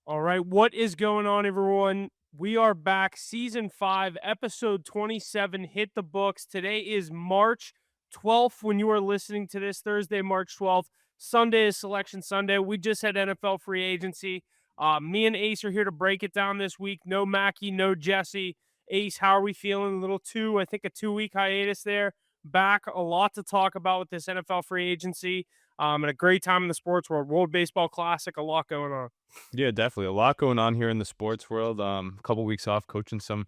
All right, what is going on, everyone? We are back, season 5, episode 27. Hit the books. Today is March 12th when you are listening to this, Thursday, March 12th. Sunday is Selection Sunday. We just had NFL free agency. Me and Ace are here to break it down this week. No Mackie, no Jesse. Ace, how are we feeling? I think a 2 week hiatus there. Back, a lot to talk about with this NFL free agency. And a great time in the sports world. World Baseball Classic, a lot going on. Yeah, definitely. A lot going on here in the sports world. A couple weeks off coaching some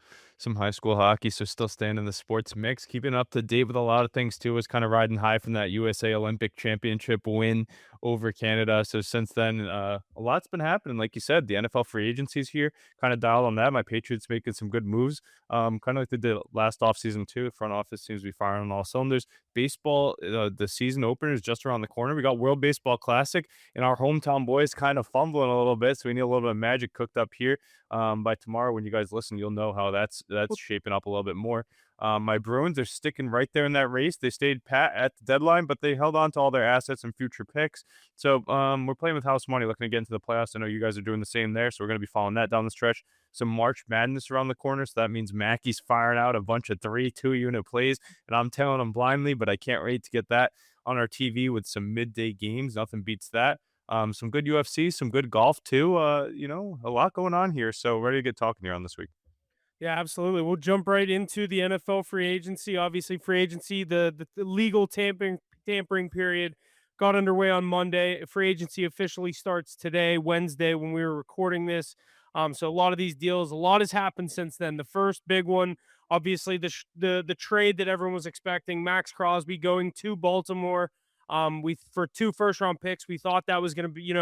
high school hockey, so still staying in the sports mix, keeping up to date with a lot of things too. Was kind of riding high from that USA Olympic Championship win over Canada. So since then, a lot's been happening. Like you said, the NFL free agencies here kind of dialed on that. My Patriots making some good moves, kind of like they did last offseason too. Front office seems to be firing on all cylinders. Baseball, the season opener is just around the corner. We got World Baseball Classic and our hometown boys kind of fumbling a little bit, so we need a little bit of magic cooked up here. By tomorrow, when you guys listen, you'll know how that's shaping up a little bit more. My Bruins are sticking right there in that race. They stayed pat at the deadline, but they held on to all their assets and future picks. So we're playing with house money, looking to get into the playoffs. I know you guys are doing the same there, so we're going to be following that down the stretch. Some March Madness around the corner, so that means Mackey's firing out a bunch of 3 2-unit plays, and I'm telling them blindly, but I can't wait to get that on our TV with some midday games. Nothing beats that. Some good UFC, some good golf too. A lot going on here. So ready to get talking here on this week. Yeah, absolutely. We'll jump right into the NFL free agency. Obviously, free agency, the legal tampering period got underway on Monday. Free agency officially starts today, Wednesday, when we were recording this. So a lot of these deals, a lot has happened since then. The first big one, obviously, the trade that everyone was expecting, Max Crosby going to Baltimore. We for 2 first-round picks. We thought that was going to be,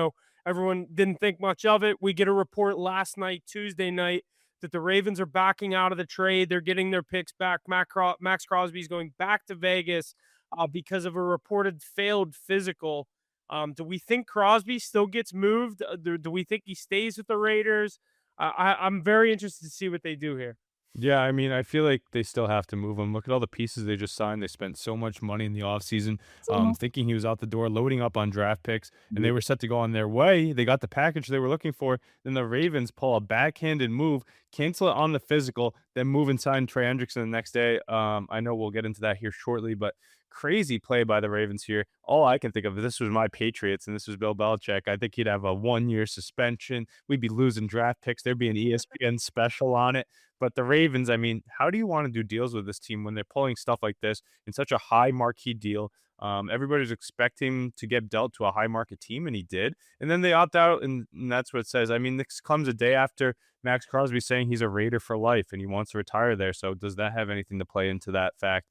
everyone didn't think much of it. We get a report last night, Tuesday night, that the Ravens are backing out of the trade. They're getting their picks back. Max Crosby is going back to Vegas because of a reported failed physical. Do we think Crosby still gets moved? Do we think he stays with the Raiders? I'm very interested to see what they do here. Yeah, I mean, I feel like they still have to move him. Look at all the pieces they just signed. They spent so much money in the offseason, thinking he was out the door, loading up on draft picks, and they were set to go on their way. They got the package they were looking for. Then the Ravens pull a backhanded move, cancel it on the physical, then move and sign Trey Hendrickson the next day. I know we'll get into that here shortly, but crazy play by the Ravens here. All I can think of, if this was my Patriots and this was Bill Belichick, I think he'd have a 1 year suspension. We'd be losing draft picks. There'd be an ESPN special on it. But the Ravens, I mean, how do you want to do deals with this team when they're pulling stuff like this in such a high marquee deal? Everybody's expecting to get dealt to a high market team, and he did. And then they opt out, and that's what it says. I mean, this comes a day after Max Crosby saying he's a Raider for life and he wants to retire there. So does that have anything to play into that fact?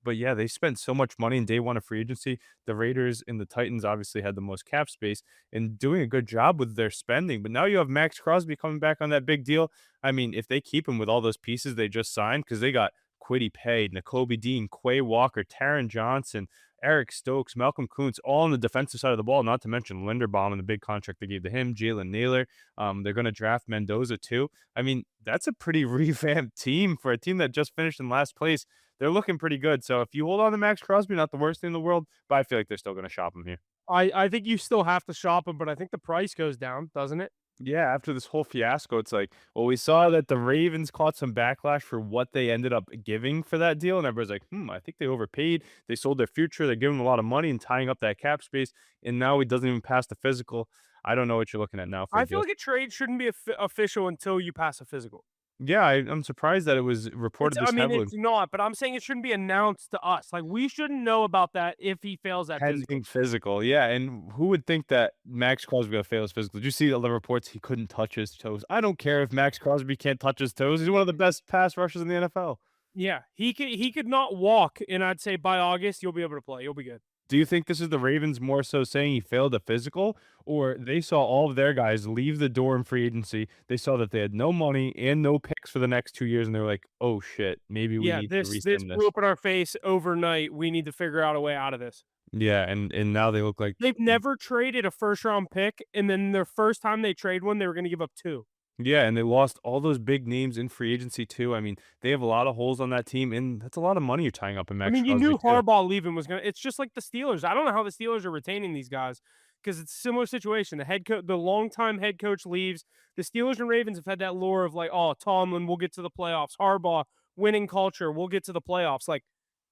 But yeah, they spent so much money in day one of free agency. The Raiders and the Titans obviously had the most cap space and doing a good job with their spending. But now you have Max Crosby coming back on that big deal. I mean, if they keep him with all those pieces they just signed, because they got Quiddy Pay, N'Kobe Dean, Quay Walker, Taron Johnson, Eric Stokes, Malcolm Kuntz, all on the defensive side of the ball, not to mention Linderbaum and the big contract they gave to him, Jalen Naylor. They're going to draft Mendoza too. I mean, that's a pretty revamped team for a team that just finished in last place. They're looking pretty good. So if you hold on to Max Crosby, not the worst thing in the world, but I feel like they're still going to shop him here. I think you still have to shop him, but I think the price goes down, doesn't it? Yeah, after this whole fiasco, it's like, well, we saw that the Ravens caught some backlash for what they ended up giving for that deal. And everybody's like, I think they overpaid. They sold their future. They're giving them a lot of money and tying up that cap space. And now he doesn't even pass the physical. I don't know what you're looking at now for a I feel deal. like a trade shouldn't be official until you pass a physical. Yeah, I'm surprised that it was reported this heavily. It's not, but I'm saying it shouldn't be announced to us. Like, we shouldn't know about that if he fails that physical. Pending physical, yeah, and who would think that Max Crosby gonna fail his physical? Did you see all the reports he couldn't touch his toes? I don't care if Max Crosby can't touch his toes. He's one of the best pass rushers in the NFL. Yeah, he could not walk, and I'd say by August you'll be able to play. You'll be good. Do you think this is the Ravens more so saying he failed a physical, or they saw all of their guys leave the door in free agency? They saw that they had no money and no picks for the next 2 years, and they're like, "Oh shit, maybe we Yeah, need to this rescind blew this." up in our face overnight. We need to figure out a way out of this. Yeah, and now they look like. They've never traded a first round pick, and then their first time they trade one, they were going to give up two. Yeah, and they lost all those big names in free agency too. I mean, they have a lot of holes on that team, and that's a lot of money you're tying up in I Max mean, you Crosby knew too. Harbaugh leaving was gonna. It's just like the Steelers. I don't know how the Steelers are retaining these guys. because it's a similar situation. The longtime head coach leaves. The Steelers and Ravens have had that lore of like, oh, Tomlin, we'll get to the playoffs. Harbaugh, winning culture, we'll get to the playoffs. Like,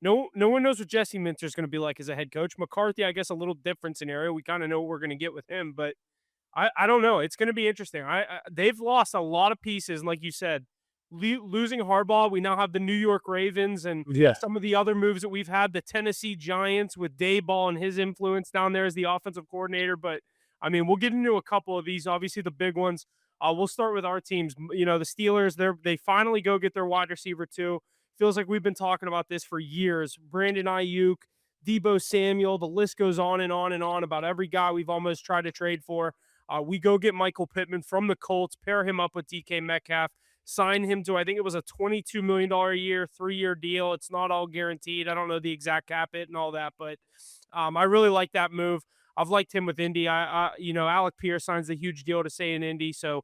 no one knows what Jesse Minter's going to be like as a head coach. McCarthy, I guess, a little different scenario. We kind of know what we're going to get with him, but I don't know. It's going to be interesting. They've lost a lot of pieces, and like you said, losing Harbaugh, we now have the New York Ravens and Yeah. some of the other moves that we've had. The Tennessee Giants with Dayball and his influence down there as the offensive coordinator. But I mean, we'll get into a couple of these. Obviously, the big ones. We'll start with our teams. You know, the Steelers. They finally go get their wide receiver too. Feels like we've been talking about this for years. Brandon Ayuk, Debo Samuel. The list goes on and on and on about every guy we've almost tried to trade for. We go get Michael Pittman from the Colts, pair him up with DK Metcalf, sign him to, I think it was a $22 million a year, 3-year deal. It's not all guaranteed. I don't know the exact cap hit and all that, but I really like that move. I've liked him with Indy. Alec Pierce signs a huge deal to stay in Indy, so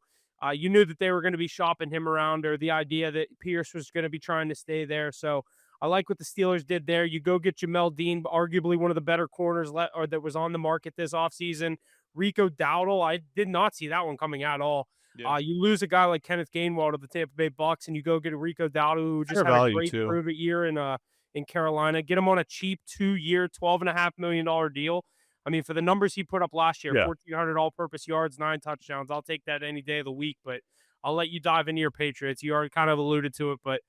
you knew that they were going to be shopping him around, or the idea that Pierce was going to be trying to stay there. So I like what the Steelers did there. You go get Jamel Dean, arguably one of the better corners or that was on the market this offseason. Rico Dowdle, I did not see that one coming at all. Yeah. You lose a guy like Kenneth Gainwell to the Tampa Bay Bucks, and you go get a Rico Dowdle who just Fair had a value great too. prove it year in Carolina. Get him on a cheap 2-year, $12.5 million deal. I mean, for the numbers he put up last year, Yeah. 1,400 all-purpose yards, 9 touchdowns. I'll take that any day of the week. But I'll let you dive into your Patriots. You already kind of alluded to it, but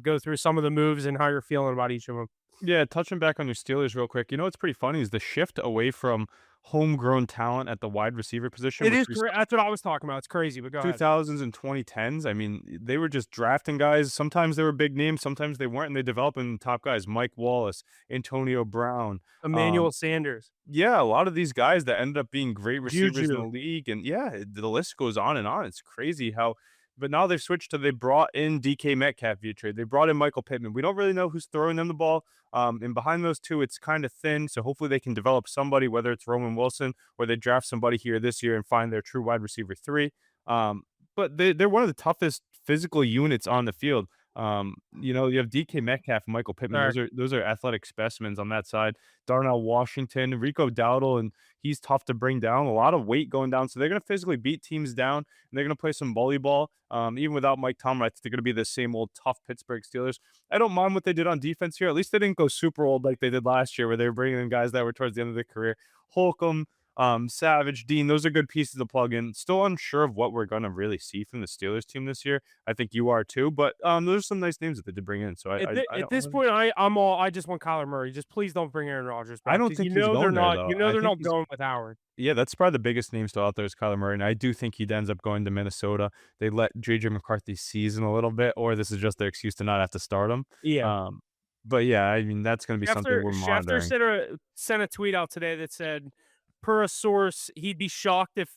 go through some of the moves and how you're feeling about each of them. Yeah, touching back on your Steelers real quick. You know what's pretty funny is the shift away from homegrown talent at the wide receiver position, It which is we great. That's what I was talking about. It's crazy, but go ahead. 2000s and 2010s. I mean, they were just drafting guys. Sometimes they were big names, sometimes they weren't, and they developed into top guys. Mike Wallace, Antonio Brown. Emmanuel Sanders, Yeah, a lot of these guys that ended up being great receivers in the Juju. league, and yeah, the list goes on and on. It's crazy how, but now they've switched to they brought in DK Metcalf via trade. They brought in Michael Pittman. We don't really know who's throwing them the ball. And behind those two, it's kind of thin. So hopefully they can develop somebody, whether it's Roman Wilson or they draft somebody here this year and find their true wide receiver three. Um, but they're one of the toughest physical units on the field. You have DK Metcalf and Michael Pittman. Sorry. Those are athletic specimens on that side. Darnell Washington, Rico Dowdle, and he's tough to bring down. A lot of weight going down, so they're going to physically beat teams down, and they're going to play some bully ball. Even without Mike Tomlin, I think they're going to be the same old tough Pittsburgh Steelers. I don't mind what they did on defense here. At least they didn't go super old like they did last year, where they were bringing in guys that were towards the end of their career. Holcomb, Savage, Dean, those are good pieces to plug in. Still unsure of what we're going to really see from the Steelers team this year. I think you are too, but those are some nice names that they did bring in. So I At don't this really, point, I just want Kyler Murray. Just please don't bring Aaron Rodgers I back don't because think he's going there though. I they're think not he's going with Howard. Yeah, that's probably the biggest name still out there is Kyler Murray, and I do think he ends up going to Minnesota. They let JJ McCarthy season a little bit, or this is just their excuse to not have to start him. Yeah. Um, but yeah, I mean that's going to be something we're Schefter monitoring. sent a tweet out today that said, per a source, he'd be shocked if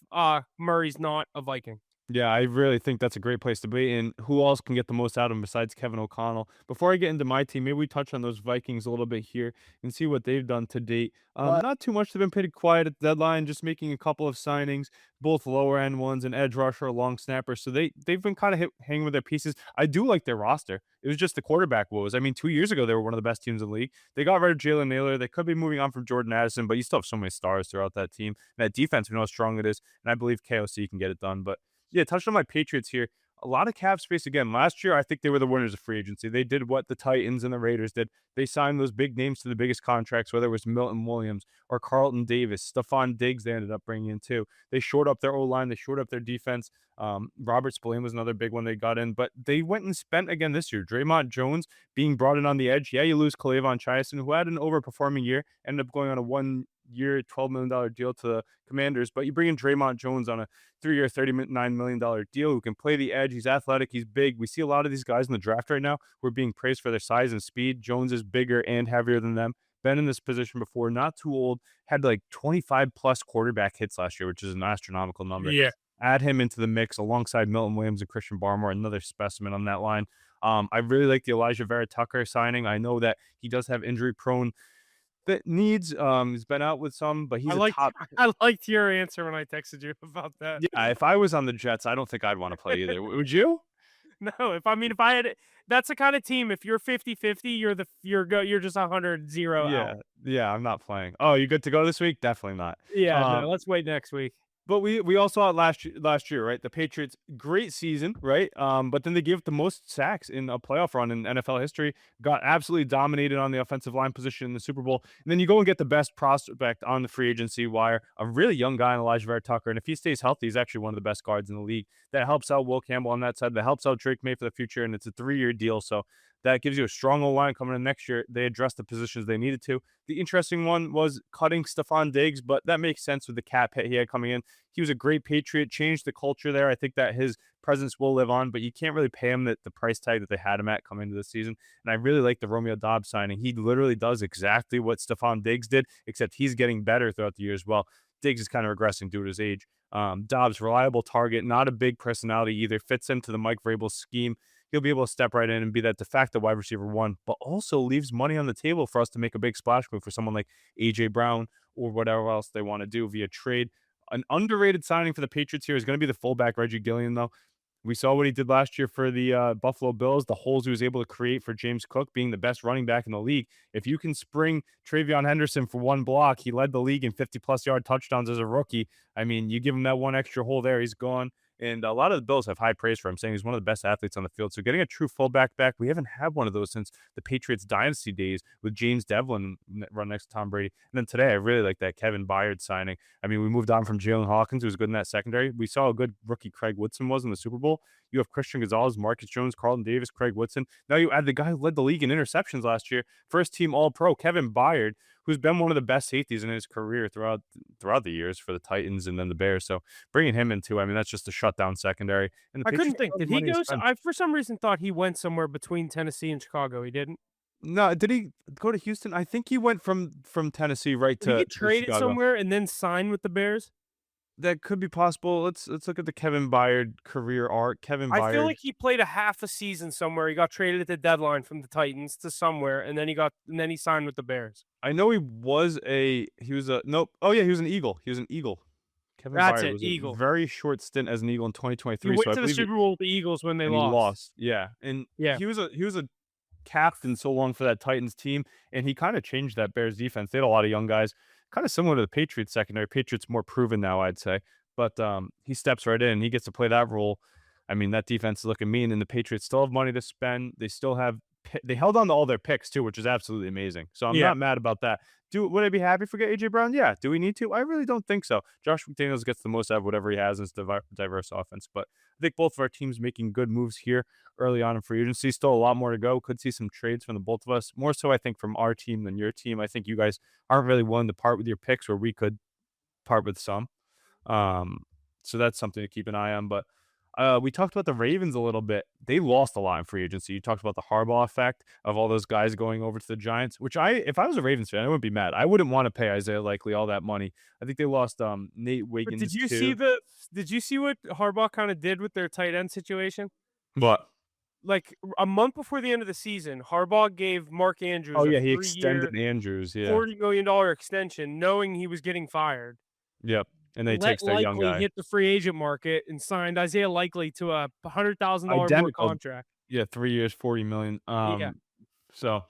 Murray's not a Viking. Yeah, I really think that's a great place to be. And who else can get the most out of him besides Kevin O'Connell? Before I get into my team, maybe we touch on those Vikings a little bit here and see what they've done to date. Not too much. They've been pretty quiet at the deadline, just making a couple of signings, both lower end ones, an edge rusher, a long snapper. So they've been kind of hanging with their pieces. I do like their roster. It was just the quarterback woes. I mean, 2 years ago they were one of the best teams in the league. They got rid of Jalen Naylor. They could be moving on from Jordan Addison, but you still have so many stars throughout that team. And that defense, we know how strong it is, and I believe KOC can get it done. But yeah, touched on my Patriots here. A lot of cap space again. Last year, I think they were the winners of free agency. They did what the Titans and the Raiders did. They signed those big names to the biggest contracts, whether it was Milton Williams or Carlton Davis, Stephon Diggs. They ended up bringing in too. They shored up their O line. They shored up their defense. Robert Spillane was another big one they got in, but they went and spent again this year. Draymond Jones being brought in on the edge. Yeah, you lose K'Lavon Chaisson, who had an overperforming year, ended up going on a 1-year, $12 million deal to the Commanders, but you bring in Draymond Jones on a 3-year, $39 million deal who can play the edge. He's athletic. He's big. We see a lot of these guys in the draft right now who are being praised for their size and speed. Jones is bigger and heavier than them. Been in this position before, not too old, had like 25 plus quarterback hits last year, which is an astronomical number. Yeah. Add him into the mix alongside Milton Williams and Christian Barmore, another specimen on that line. I really like the Elijah Vera Tucker signing. I know that he does have injury prone that needs. He's been out with some, but he's I a liked top. I liked your answer when I texted you about that. Yeah, if I was on the Jets, I don't think I'd want to play either. Would you? No, if I had that's the kind of team, if you're 50-50, you're just 100-0 Yeah, out. yeah, I'm not playing. Oh, you good to go this week? Definitely not. Yeah, no, Um, let's wait next week. but we all saw it last year, right? The Patriots, great season, right? But then they gave up the most sacks in a playoff run in NFL history. Got absolutely dominated on the offensive line position in the Super Bowl. And then you go and get the best prospect on the free agency wire, a really young guy in Elijah Vera Tucker. And if he stays healthy, he's actually one of the best guards in the league. That helps out Will Campbell on that side. That helps out Drake May for the future, and it's a 3-year deal. So that gives you a strong O-line coming in next year. They addressed the positions they needed to. The interesting one was cutting Stephon Diggs, but that makes sense with the cap hit he had coming in. He was a great Patriot, changed the culture there. I think that his presence will live on, but you can't really pay him the price tag that they had him at coming into the season. And I really like the Romeo Dobbs signing. He literally does exactly what Stephon Diggs did, except he's getting better throughout the year as well. Diggs is kind of regressing due to his age. Dobbs, reliable target, not a big personality either, fits into the Mike Vrabel scheme. He'll be able to step right in and be that de facto wide receiver one, but also leaves money on the table for us to make a big splash move for someone like AJ Brown or whatever else they want to do via trade. An underrated signing for the Patriots here is going to be the fullback Reggie Gilliam, though. We saw what he did last year for the Buffalo Bills, the holes he was able to create for James Cook being the best running back in the league. If you can spring Travion Henderson for one block, he led the league in 50-plus yard touchdowns as a rookie. I mean, you give him that one extra hole there, he's gone. And a lot of the Bills have high praise for him, saying he's one of the best athletes on the field. So getting a true fullback back, we haven't had one of those since the Patriots dynasty days with James Devlin run next to Tom Brady. And then today, I really like that Kevin Byard signing. I mean, we moved on from Jalen Hawkins, who was good in that secondary. We saw how good rookie Craig Woodson was in the Super Bowl. You have Christian Gonzalez, Marcus Jones, Carlton Davis, Craig Woodson. Now you add the guy who led the league in interceptions last year, first team All Pro, Kevin Byard, who's been one of the best safeties in his career throughout the years for the Titans and then the Bears. So bringing him in too, I mean, that's just a shutdown secondary. And the I couldn't Patriots think. have Did he money to go spend. I for some reason thought he went somewhere between Tennessee and Chicago. He didn't? No, did he go to Houston? I think he went from Tennessee right Did he get to traded Chicago. somewhere and then sign with the Bears? That could be possible. Let's look at the Kevin Byard career arc. Kevin I feel Byard. like he played a half a season somewhere. He got traded at the deadline from the Titans to somewhere, and then he signed with the Bears. I know he was a nope. Oh yeah, he was an Eagle. He was an Eagle. Kevin That's Byard it, was a Eagle. very short stint as an Eagle in He 2023. So went I to the believe Super Bowl with the Eagles when they and he lost. lost. Yeah, and Yeah. he was a captain so long for that Titans team, and he kind of changed that Bears defense. They had a lot of young guys, kind of similar to the Patriots secondary. Patriots more proven now, I'd say, but he steps right in. He gets to play that role. I mean, that defense is looking mean, and the Patriots still have money to spend. They still have they held on to all their picks too, which is absolutely amazing. So I'm Yeah. not mad about that. Would I be happy for get AJ Brown? Yeah. Do we need to? I really don't think so. Josh McDaniels gets the most out of whatever he has in his diverse offense, but I think both of our teams making good moves here early on in free agency. Still a lot more to go. Could see some trades from the both of us. More so, I think, from our team than your team. I think you guys aren't really willing to part with your picks, where we could part with some. Um, so that's something to keep an eye on. But we talked about the Ravens a little bit. They lost a lot in free agency. You talked about the Harbaugh effect of all those guys going over to the Giants, which if I was a Ravens fan, I wouldn't be mad. I wouldn't want to pay Isaiah Likely all that money. I think they lost Nate But Wiggins too. did you see what Harbaugh kinda did with their tight end situation? But Like, a month before the end of the season, Harbaugh gave Mark oh Andrews a yeah, he 3-year, extended Andrews. Yeah. $40 million extension knowing he was getting fired. Yep. And then he Let takes their young Likely guy. hit the free agent market and signed Isaiah Likely to a $100,000 more Identical. contract. Yeah, 3 years, 40 million. Yeah. So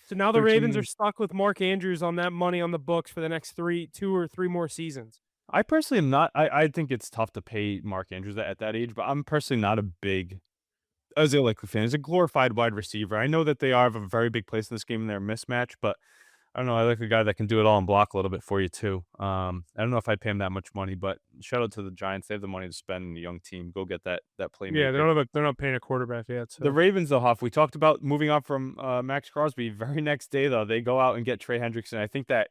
So now the 13 Ravens are million. stuck with Mark Andrews on that money on the books for the next 2 or 3 more seasons. I personally am not. I think it's tough to pay Mark Andrews at that age, but I'm personally not a big Isaiah Likely fan. He's a glorified wide receiver. I know that they have a very big place in this game in their mismatch, but I don't know. I like a guy that can do it all and block a little bit for you too. I don't know if I'd pay him that much money, but shout out to the Giants. They have the money to spend in a young team. Go get that Yeah, playmaker. they're not paying a quarterback yet, The so Ravens, though, Huff, we talked about moving on from Max Crosby. Very next day, though, they go out and get Trey Hendrickson. I think that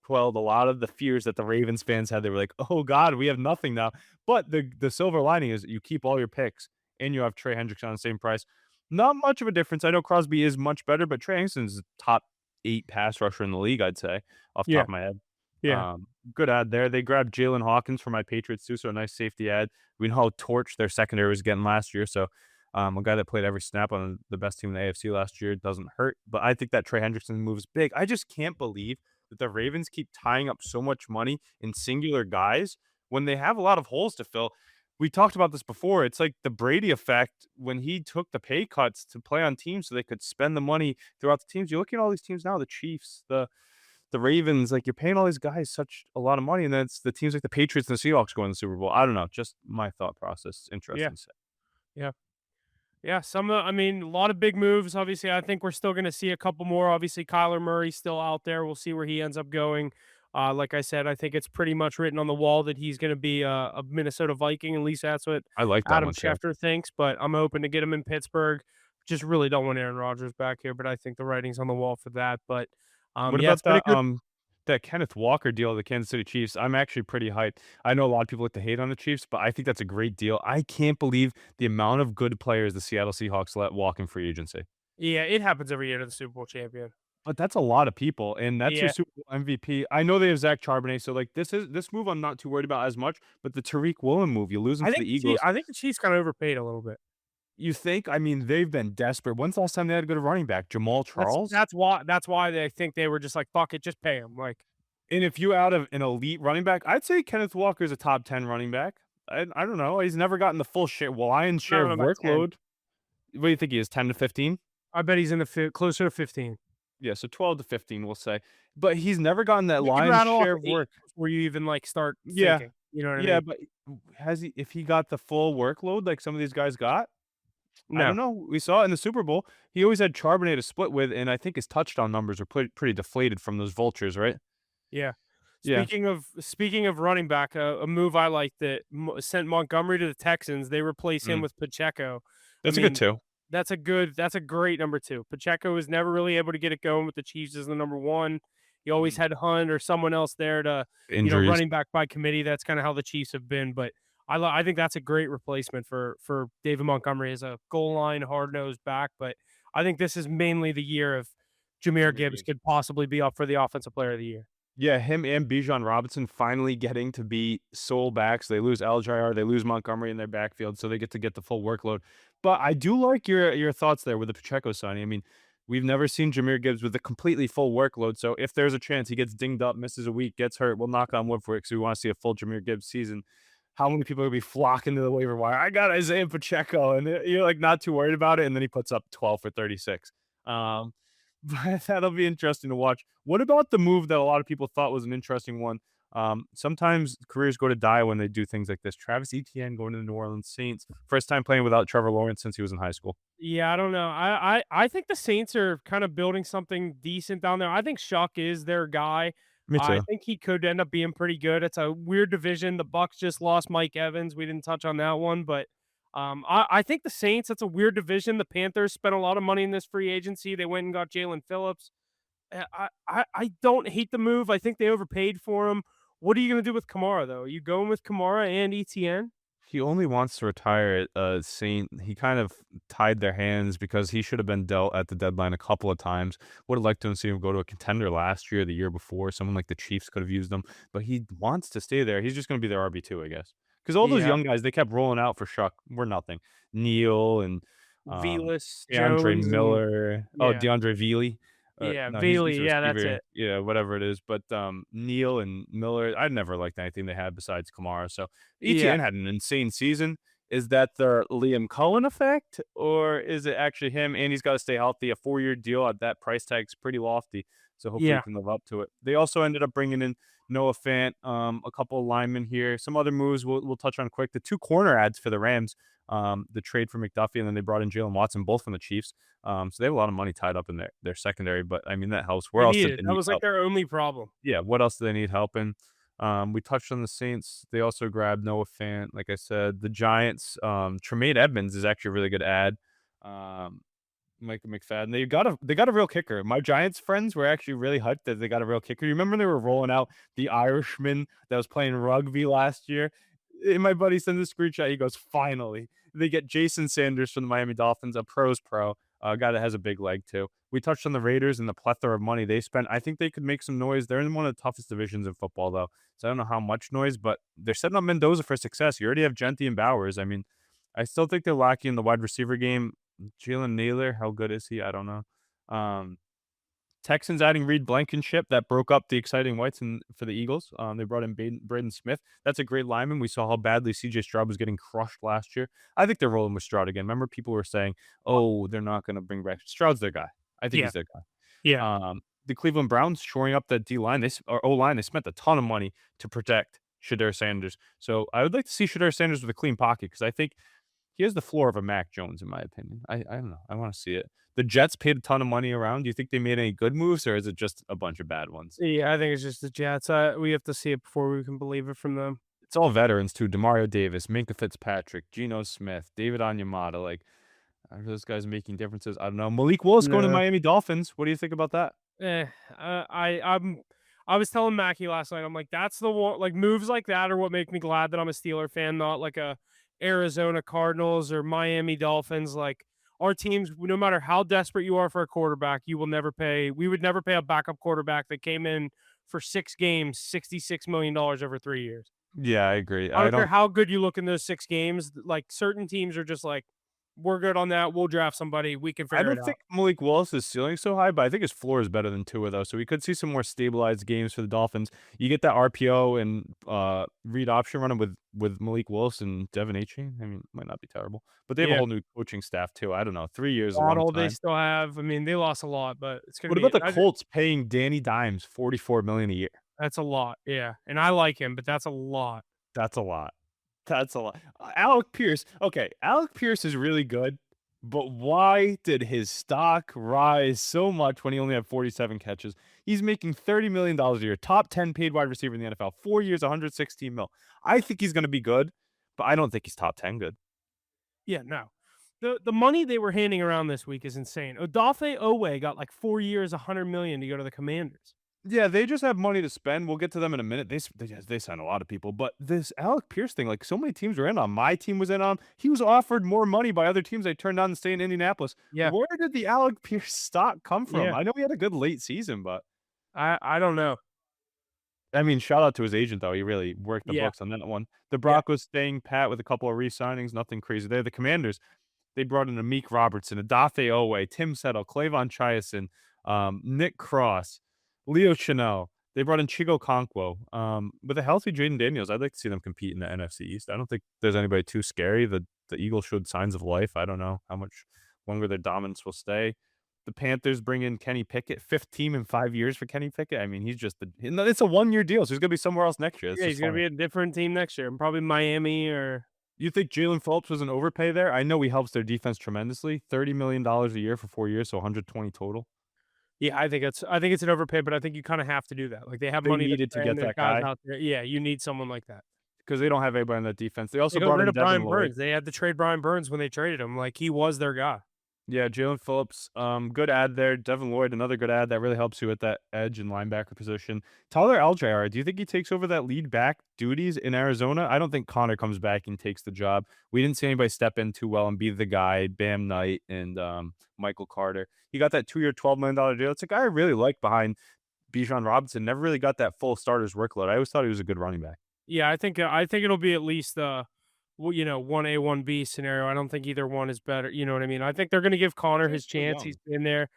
quelled a lot of the fears that the Ravens fans had. They were like, "Oh God, we have nothing now." But the silver lining is you keep all your picks and you have Trey Hendrickson on the same price. Not much of a difference. I know Crosby is much better, but Trey Hendrickson's top 8 pass rusher in the league, I'd say, off the top yeah, of my head. yeah. Good ad there. They grabbed Jalen Hawkins for my Patriots too, so a nice safety ad. We know how torched their secondary was getting last year, so a guy that played every snap on the best team in the AFC last year doesn't hurt. But I think that Trey Hendrickson move is big. I just can't believe that the Ravens keep tying up so much money in singular guys when they have a lot of holes to fill. we talked about this before. It's like the Brady effect when he took the pay cuts to play on teams so they could spend the money throughout the teams. You're looking at all these teams now, the Chiefs, the Ravens, like you're paying all these guys such a lot of money, and then it's the teams like the Patriots and the Seahawks going to the Super Bowl. I don't know, just my thought process. It's Yeah, interesting to say. yeah. Yeah, I mean, a lot of big moves. Obviously, I think we're still going to see a couple more. Obviously, Kyler Murray's still out there. We'll see where he ends up going. Like I said, I think it's pretty much written on the wall that he's going to be a Minnesota Viking. At least that's what I like that Adam one too. Schefter thinks. But I'm hoping to get him in Pittsburgh. Just really don't want Aaron Rodgers back here, but I think the writing's on the wall for that. But What yeah, it's about been a good. that Kenneth Walker deal of the Kansas City Chiefs? I'm actually pretty hyped. I know a lot of people like to hate on the Chiefs, but I think that's a great deal. I can't believe the amount of good players the Seattle Seahawks let walk in free agency. Yeah, it happens every year to the Super Bowl champion. But that's a lot of people, and that's your Yeah, Super Bowl MVP. I know they have Zach Charbonnet, so like this move I'm not too worried about as much. But the Tariq Woolen move, you lose him to the Eagles. I think the Chiefs kind of overpaid a little bit. You think? I mean, they've been desperate. When's the last time they had a good running back? Jamal Charles? That's why they think they were just like fuck it, just pay him. Like And if you out of an elite running back, I'd say Kenneth Walker is a top 10 running back. I don't know. He's never gotten the full share lion's I share don't of know about 10. workload. What do you think he is? 10 to 15? I bet he's in the closer to 15. Yeah, so 12 to 15, we'll say. But he's never gotten that You could lion's rattle off share an of 8 work. before you even like start Yeah. thinking. You know what I Yeah, mean? but has he if he got the full workload like some of these guys got? I don't No. know. We saw it in the Super Bowl. He always had Charbonnet to split with, and I think his touchdown numbers are pretty deflated from those vultures, right? Yeah. Yeah. Speaking of running back, a move I like that sent Montgomery to the Texans. They replace him Mm. with Pacheco. I That's a good mean, 2. that's a great number two. Pacheco was never really able to get it going with the Chiefs as the number one. He always Mhm. had Hunt or someone else there to, Injuries. running back by committee. That's kind of how the Chiefs have been. But I think that's a great replacement for David Montgomery as a goal line hard nosed back. But I think this is mainly the year of Jameer Jahmyr Gibbs Gibbs. could possibly be up for the offensive player of the year. Yeah, him and Bijan Robinson finally getting to be sole backs. They lose LJR, they lose Montgomery in their backfield, so they get the full workload. But I do like your thoughts there with the Pacheco signing. I mean, we've never seen Jahmyr Gibbs with a completely full workload. So if there's a chance he gets dinged up, misses a week, gets hurt, we'll knock on wood for it because we want to see a full Jahmyr Gibbs season. How many people are gonna be flocking to the waiver wire? I got Isaiah Pacheco, and you're like not too worried about it, and then he puts up 12 for 36. Um, but that'll be interesting to watch. What about the move that a lot of people thought was an interesting one? Sometimes careers go to die when they do things like this. Travis Etienne going to the New Orleans Saints, first time playing without Trevor Lawrence since he was in high school. Yeah, I don't know. I think the Saints are kind of building something decent down there. I think Shuck is their guy. Me I too. think he could end up being pretty good. It's a weird division. The Bucks just lost Mike Evans. We didn't touch on that one, but I think the Saints. That's a weird division. The Panthers spent a lot of money in this free agency. They went and got Jalen Phillips. I don't hate the move. I think they overpaid for him. What are you going to do with Kamara though? Are you going with Kamara and ETN? He only wants to retire at Saint. He kind of tied their hands because he should have been dealt at the deadline a couple of times. Would have liked to see him go to a contender last year, the year before. Someone like the Chiefs could have used him, but he wants to stay there. He's just going to be their RB2, I guess. Because all those Yeah, young guys they kept rolling out for Shuck were nothing. Neal and Velas, DeAndre Jones, and Miller. Oh, yeah, DeAndre Veely. yeah, No, he's Bailey. a Yeah, that's receiver. it. Yeah, whatever it is. But Neal and Miller, I never liked anything they had besides Kamara. So Yeah, ETN had an insane season. Is that the Liam Cullen effect, or is it actually him? And he's got to stay healthy. A 4-year deal at that price tag's pretty lofty, so hopefully he yeah. can live up to it. They also ended up bringing in Noah Fant, a couple of linemen here, some other moves we'll touch on quick. The 2 corner ads for the Rams, the trade for McDuffie, and then they brought in Jalen Watson, both from the Chiefs. So they have a lot of money tied up in their secondary, but I mean that helps. Where They else did needed. they That need was like help? their only problem. Yeah, what else do they need help in? We touched on the Saints. They also grabbed Noah Fant, like I said. The Giants, Tremaine Edmonds is actually a really good ad. Um, Micah McFadden. They got a real kicker. My Giants friends were actually really hyped that they got a real kicker. You remember they were rolling out the Irishman that was playing rugby last year? And my buddy sends a screenshot. He goes, "Finally!" They get Jason Sanders from the Miami Dolphins, a pros pro, a guy that has a big leg too. We touched on the Raiders and the plethora of money they spent. I think they could make some noise. They're in one of the toughest divisions in football, though, so I don't know how much noise, but they're setting up Mendoza for success. You already have Genti and Bowers. I mean, I still think they're lacking in the wide receiver game. Jalen Naylor, how good is he? I don't know. Um, Texans adding Reed Blankenship that broke up the exciting whites and for the Eagles. They brought in Braden Smith. That's a great lineman. We saw how badly CJ Stroud was getting crushed last year. I think they're rolling with Stroud again. Remember, people were saying, "Oh, they're not going to bring back Stroud's their guy." I think Yeah, he's their guy. yeah. The Cleveland Browns shoring up that D line, or O line. They spent a ton of money to protect Shadur Sanders. So I would like to see Shadur Sanders with a clean pocket because I think he has the floor of a Mac Jones, in my opinion. I don't know. I want to see it. The Jets paid a ton of money around. Do you think they made any good moves, or is it just a bunch of bad ones? Yeah, I think it's just the Jets. We have to see it before we can believe it from them. It's all veterans too. Demario Davis, Minka Fitzpatrick, Geno Smith, David Onyemata. Like, are those guys making differences? I don't know. Malik Willis going to No. Miami Dolphins. What do you think about that? Eh, I was telling Mackie last night, I'm like, that's the one, like moves like that are what make me glad that I'm a Steeler fan, not like a Arizona Cardinals or Miami Dolphins. Like our teams, no matter how desperate you are for a quarterback, we would never pay a backup quarterback that came in for 6 games, $66 million over 3 years. Yeah, I agree. I I don't care don't how good you look in those 6 games. Like certain teams are just like, we're good on that. We'll draft somebody. We can I figure it don't think out. Malik Willis' ceiling so high, but I think his floor is better than Tua, though, so we could see some more stabilized games for the Dolphins. You get that RPO and, read option running with Malik Willis and Devin Achane. I mean, might not be terrible, but they have a Yeah. whole new coaching staff too. I don't know, 3 years is a long Waddle, they time. still have. I mean, they lost a lot, but it's gonna What be about the Colts paying Danny Dimes $44 million a year? that's a lot, yeah, and I like him, but that's a lot. That's a lot. That's a lot. Alec Pierce. Okay, Alec Pierce is really good, but why did his stock rise so much when he only had 47 catches? He's making $30 million a year, top 10 paid wide receiver in the NFL, 4 years, 116 mil. I think he's going to be good, but I don't think he's top 10 good. Yeah, no. The money they were handing around this week is insane. Odafe Owe got, like, 4 years, 100 million to go to the Commanders. Yeah, they just have money to spend. We'll get to them in a minute. They sign a lot of people, but this Alec Pierce thing, like so many teams were in on. My team was in on. He was offered more money by other teams. They turned down to stay in Indianapolis. Yeah, Where did the Alec Pierce stock come from? yeah. I know he had a good late season, but I don't know. I mean, shout out to his agent though. He really worked the Yeah, books on that one. The yeah. Broncos staying pat with a couple of re-signings, nothing crazy there. The Commanders, they brought in Amik Robertson, Adafe Owe, Tim Settle, Clavon Chiason, Nick Cross, Leo Chanel. They brought in Chigo Konkwo. With a healthy Jaden Daniels, I'd like to see them compete in the NFC East. I don't think there's anybody too scary. The Eagles showed signs of life. I don't know how much longer their dominance will stay. The Panthers bring in Kenny Pickett, fifth team in 5 years for Kenny Pickett. I mean, he's just it's a 1 year deal, so he's gonna be somewhere else next year. It's Yeah, just he's gonna funny. be a different team next year, probably Miami or You think Jalen Phillips was an overpay there? I know he helps their defense tremendously. $30 million a year for 4 years, so 120 total. yeah, I think it's an overpay, but I think you kinda have to do that. Like, they have They money to needed to spend, get there's that guys guy out there. Yeah, you need someone like that. because they don't have anybody on that defense. They They also got brought rid in of Devin Brian Lloyd. Burns. They had to trade Brian Burns when they traded him, like, he was their guy. Yeah, Jalen Phillips, good ad there. Devin Lloyd, another good ad that really helps you at that edge and linebacker position. Tyler Algier, do you think he takes over that lead back duties in Arizona? I don't think Connor comes back and takes the job. We didn't see anybody step in too well and be the guy, Bam Knight and Michael Carter. He got that 2 year, $12 million deal. It's a guy I really like behind Bijan Robinson. Never really got that full starter's workload. I always thought he was a good running back. Yeah, I think it'll be at least you know, 1A, 1B scenario. I don't think either one is better, you know what I mean? I think they're gonna give Connor He's his still chance, he's young. been there,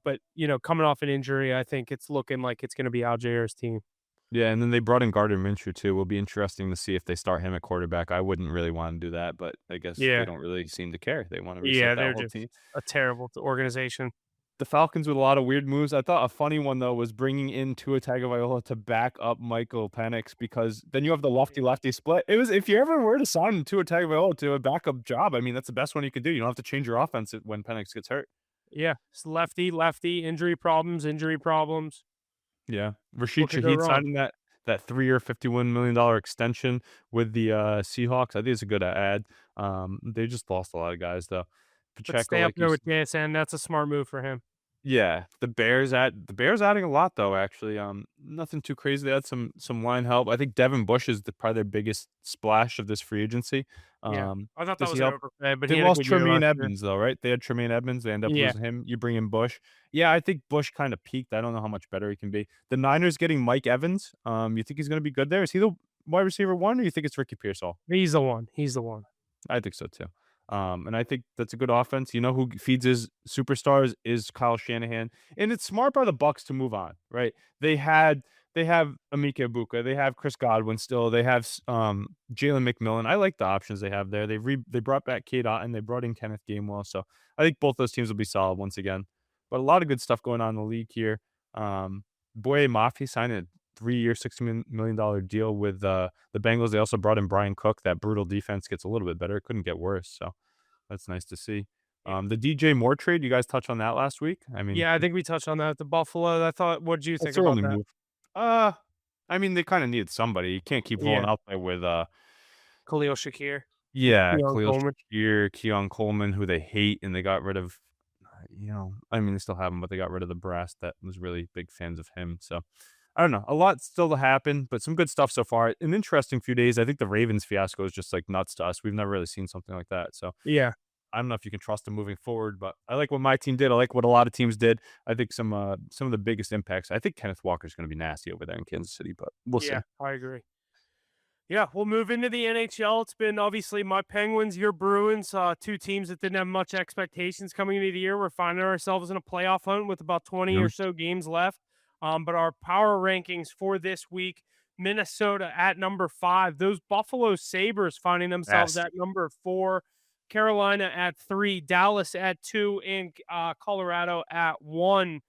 but, you know, coming off an injury, I think it's looking like it's gonna be Algiers' team. Yeah, and then they brought in Gardner Minshew too. Will be interesting to see if they start him at quarterback. I wouldn't really want to do that, but I guess they Yeah. don't really seem to care. They want to reset Yeah, that they're whole just team. a terrible organization. The Falcons with a lot of weird moves. I thought a funny one though was bringing in Tua Tagovailoa to back up Michael Penix because then you have the lofty lefty split. It was if you ever were to sign Tua Tagovailoa to a backup job, I mean that's the best one you could do. You don't have to change your offense when Penix gets hurt. Yeah, it's lefty, injury problems. Yeah. Rashid What could go Shaheed wrong? signing that 3 year, $51 million extension with the, Seahawks. I think it's a good ad. They just lost a lot of guys, though. But Pacheco, stay up like you there s with JSN, that's a smart move for him. yeah, the Bears adding a lot, though, actually. Nothing too crazy. They had some line help. I think Devin Bush is probably their biggest splash of this free agency. Yeah. I thought that Does he was an help? overpay, but They he had a lost good year Tremaine last year. Edmonds, though, right? They had Tremaine Edmonds. They end up Yeah. losing him. You bring in Bush. Yeah, I think Bush kinda peaked. I don't know how much better he can be. The Niners getting Mike Evans. You think he's gonna be good there? Is he the wide receiver 1, or you think it's Ricky Pearsall? He's the one. I think so too. And I think that's a good offense. You know who feeds his superstars is Kyle Shanahan, and it's smart by the Bucks to move on, right? They have Amika Ibuka, they have Chris Godwin still, they have Jalen McMillan. I like the options they have there. They brought back Cade Otton, they brought in Kenneth Gainwell, so I think both those teams will be solid once again. But a lot of good stuff going on in the league here. Boye Mafe signed a 3-year, $60 million deal with the Bengals. They also brought in Brian Cook. That brutal defense gets a little bit better. It couldn't get worse. So that's nice to see. Yeah. The DJ Moore trade, you guys touched on that last week. I mean, Yeah, I think we touched on that. The Buffalo. I thought. What did you that's think their about only that? move. Uh, I mean, they kind of needed somebody. You can't keep rolling Yeah, out there with Khalil Shakir, yeah, Keon Khalil Coleman. Shakir, Keon Coleman, who they hate, and they got rid of. I mean, they still have him, but they got rid of the brass that was really big fans of him. So I don't know. A lot still to happen, but some good stuff so far. An interesting few days. I think the Ravens fiasco is just like nuts to us. We've never really seen something like that. So Yeah, I don't know if you can trust them moving forward, but I like what my team did. I like what a lot of teams did. I think some of the biggest impacts. I think Kenneth Walker is going to be nasty over there in Kansas City, but we'll see. yeah, I agree. Yeah, we'll move into the NHL. It's been obviously my Penguins, your Bruins, two teams that didn't have much expectations coming into the year. We're finding ourselves in a playoff hunt with about 20 or Mhm. so games left. But our power rankings for this week, Minnesota at number 5, those Buffalo Sabres finding themselves Nasty. at number 4, Carolina at 3, Dallas at 2, and Colorado at 1.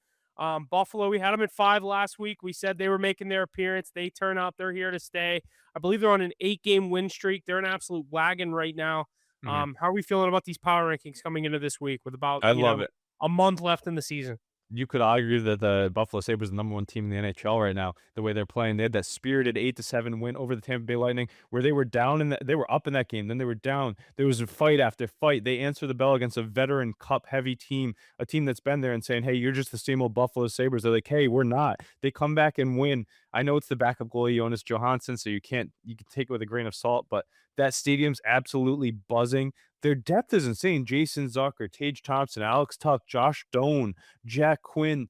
Buffalo, we had them at 5 last week. We said they were making their appearance. They turn out they're here to stay. I believe they're on an 8-game win streak. They're an absolute wagon right now. Mhm. How are we feeling about these power rankings coming into this week with about, I love it. a month left in the season? You could argue that the Buffalo Sabres are the number one team in the NHL right now, the way they're playing. They had that spirited 8-7 win over the Tampa Bay Lightning where they were down they were up in that game, then they were down. There was a fight after fight. They answered the bell against a veteran cup heavy team, a team that's been there and saying, "Hey, you're just the same old Buffalo Sabres." They're like, "Hey, we're not." They come back and win. I know it's the backup goalie Jonas Johansson, so you can take it with a grain of salt, but that stadium's absolutely buzzing. Their depth is insane. Jason Zucker, Tage Thompson, Alex Tuck, Josh Doan, Jack Quinn,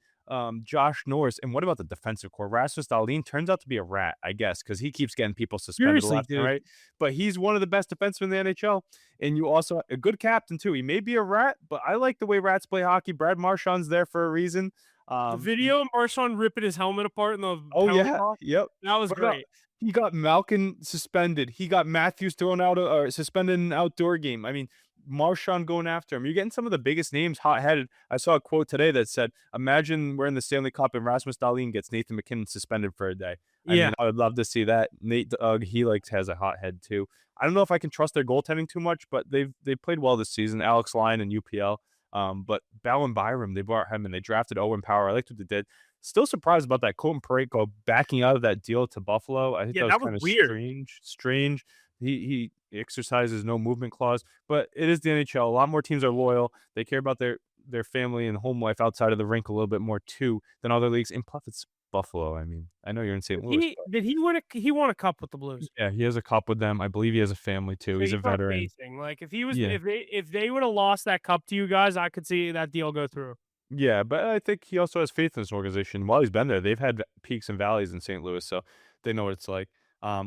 Josh Norris, and what about the defensive core? Rasmus Dahlin turns out to be a rat, I guess, because he keeps getting people suspended Seriously, left and dude. right. But he's one of the best defensemen in the NHL, and you also a good captain too. He may be a rat, but I like the way rats play hockey. Brad Marchand's there for a reason. The You video of Marshawn ripping his helmet apart in the Oh, penalty yeah, box, yep. that was What about great. he got Malkin suspended, he got Matthews thrown out or suspended in an outdoor game. I mean, Marchand going after him. You're getting some of the biggest names hot-headed. I saw a quote today that said, "Imagine we're in the Stanley Cup and Rasmus Dahlin gets Nathan MacKinnon suspended for a day." I Yeah. mean, I would love to see that. Nate he, like, has a hot head too. I don't know if I can trust their goaltending too much, but they've played well this season. Alex Lyon and UPL. But Ballon Byram, they brought him and they drafted Owen Power. I liked what they did. Still surprised about that Colton Parayko backing out of that deal to Buffalo. I think Yeah, that was that was kind of weird. strange. He exercises no movement clause, but it is the NHL. A lot more teams are loyal. They care about their family and home life outside of the rink a little bit more too than other leagues. And plus, it's Buffalo. I mean, I know you're in St. Louis, but Did he win he won a cup with the Blues? yeah, he has a cup with them. I believe he has a family too. So He's a he's not veteran. facing. Like, if he was Yeah. if they would have lost that cup to you guys, I could see that deal go through. Yeah, but I think he also has faith in this organization. While he's been there, they've had peaks and valleys in St. Louis, so they know what it's like.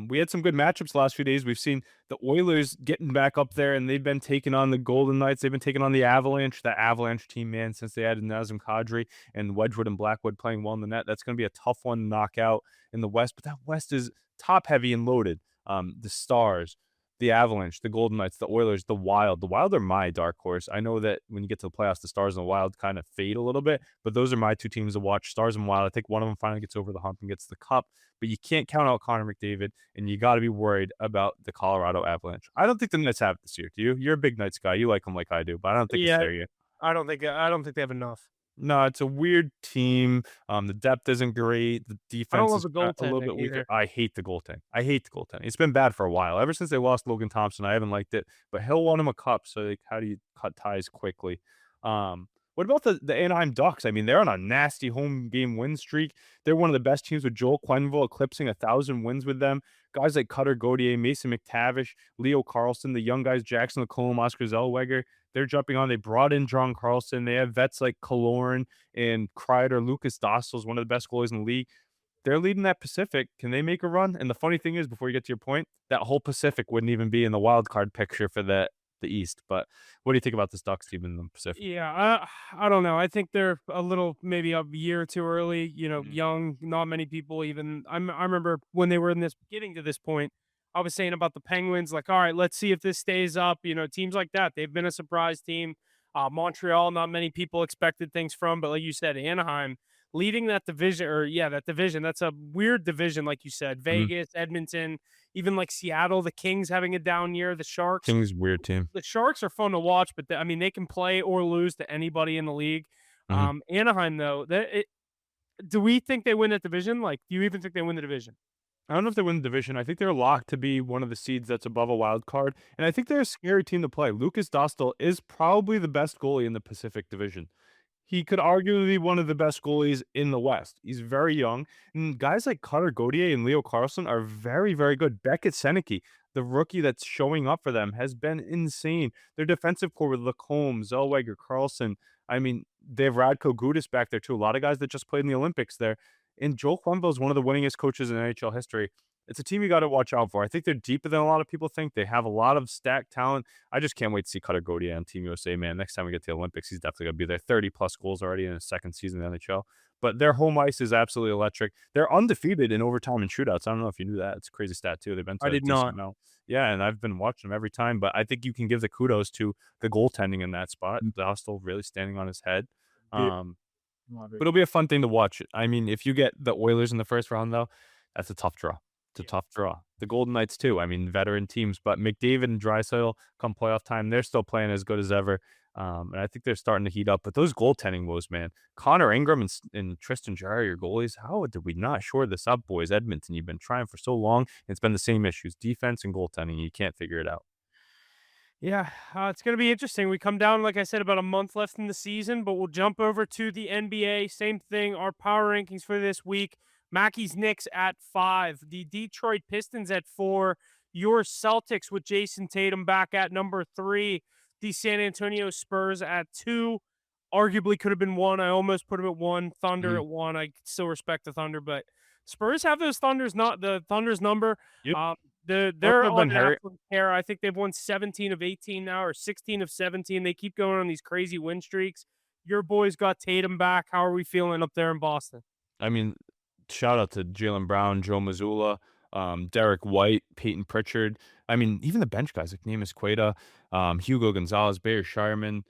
We had some good matchups the last few days. We've seen the Oilers getting back up there, and they've been taking on the Golden Knights. They've been taking on the Avalanche, that Avalanche team, man, since they added Nazem Kadri and Wedgwood and Blackwood playing well in the net. That's going to be a tough one to knock out in the West, but that West is top heavy and loaded. The Stars, the Avalanche, the Golden Knights, the Oilers, the Wild. The Wild are my dark horse. I know that when you get to the playoffs, the Stars and the Wild kind of fade a little bit, but those are my two teams to watch. Stars and Wild. I think one of them finally gets over the hump and gets the cup, but you can't count out Connor McDavid, and you got to be worried about the Colorado Avalanche. I don't think the Knights have it this year. Do you? You're a big Knights guy. You like them like I do, but I don't think it's Yeah, there yet. I don't think they have enough. No, it's a weird team. The depth isn't great. The I don't defense love is the a little bit goaltending weaker. either. I hate the goaltending. I hate the goaltending. It's been bad for a while. Ever since they lost Logan Thompson, I haven't liked it. But Hill won him a cup, so like, how do you cut ties quickly? What about the Anaheim Ducks? I mean, they're on a nasty home game win streak. They're one of the best teams with Joel Quenneville eclipsing 1,000 wins with them. Guys like Cutter Gauthier, Mason McTavish, Leo Carlson, the young guys Jackson Lacombe, Oscar Zellweger. They're jumping on. They brought in John Carlson. They have vets like Killorn and Kreider. Lucas Dostal is one of the best goalies in the league. They're leading that Pacific. Can they make a run? And the funny thing is, before you get to your point, that whole Pacific wouldn't even be in the wild card picture for that the East. But what do you think about this Ducks team in the Pacific? Yeah, I don't know. I think they're a little maybe a year too early. Mhm, Young. Not many people even. I remember when they were in this getting to this point. I was saying about the Penguins, like, all right, let's see if this stays up. Teams like that, they've been a surprise team. Montreal, not many people expected things from, but like you said, Anaheim leading that division, or yeah, that division. That's a weird division, like you said. mhm. Vegas, Edmonton, even like Seattle, the Kings having a down year. The Sharks, Kings weird team. are fun to watch, but I mean, they can play or lose to anybody in the league. Mhm. Anaheim, though, do we think they win that division? Like, do you even think they win the division? I don't know if they win the division. I think they're locked to be one of the seeds that's above a wild card, and I think they're a scary team to play. Lucas Dostal is probably the best goalie in the Pacific Division. He could arguably be one of the best goalies in the West. He's very young, and guys like Cutter Gauthier and Leo Carlson are very, very good. Beckett Seneke, the rookie that's showing up for them, has been insane. Their defensive core with Lacombe, Zellweger, Carlson. I mean, they have Radko Gudas back there too. A lot of guys that just played in the Olympics there. And Joel Quenneville is one of the winningest coaches in NHL history. It's a team you got to watch out for. I think they're deeper than a lot of people think. They have a lot of stacked talent. I just can't wait to see Cutter Gauthier on Team USA, man. Next time we get to the Olympics, he's definitely going to be there. 30 plus goals already in his second season in the NHL. But their home ice is absolutely electric. They're undefeated in overtime and shootouts. I don't know if you knew that. It's a crazy stat, too. They've been I to a did decent not. amount. Yeah, and I've been watching them every time. But I think you can give the kudos to the goaltending in that spot. The hostel really standing on his head. Yeah, Um, love but it. it'll be a fun thing to watch. I mean, if you get the Oilers in the first round, though, that's a tough draw. It's a Yeah. tough draw. The Golden Knights too. I mean, veteran teams, but McDavid and Draisaitl come playoff time, they're still playing as good as ever. And I think they're starting to heat up. But those goaltending woes, man. Connor Ingram and Tristan Jarry, your goalies. How did we not shore this up, boys? Edmonton, you've been trying for so long. It's been the same issues, defense and goaltending. You can't figure it out. Yeah, it's going to be interesting. We come down, like I said, about a month left in the season, but we'll jump over to the NBA. Same thing. Our power rankings for this week: Mackey's Knicks at 5, the Detroit Pistons at 4, your Celtics with Jason Tatum back at number 3, the San Antonio Spurs at 2. Arguably could have been 1. I almost put them at 1. Thunder Mhm. at 1. I still respect the Thunder, but Spurs have those Thunders, not the Thunder's number. Yep. Um, Both they're have on been an hurt. absolute tear. I think they've won 17 of 18 now, or 16 of 17. They keep going on these crazy win streaks. Your boys got Tatum back. How are we feeling up there in Boston? I mean, shout out to Jalen Brown, Joe Mazzulla, Derek White, Peyton Pritchard. I mean, even the bench guys like Neemias Queta, Hugo Gonzalez, Barry Shireman,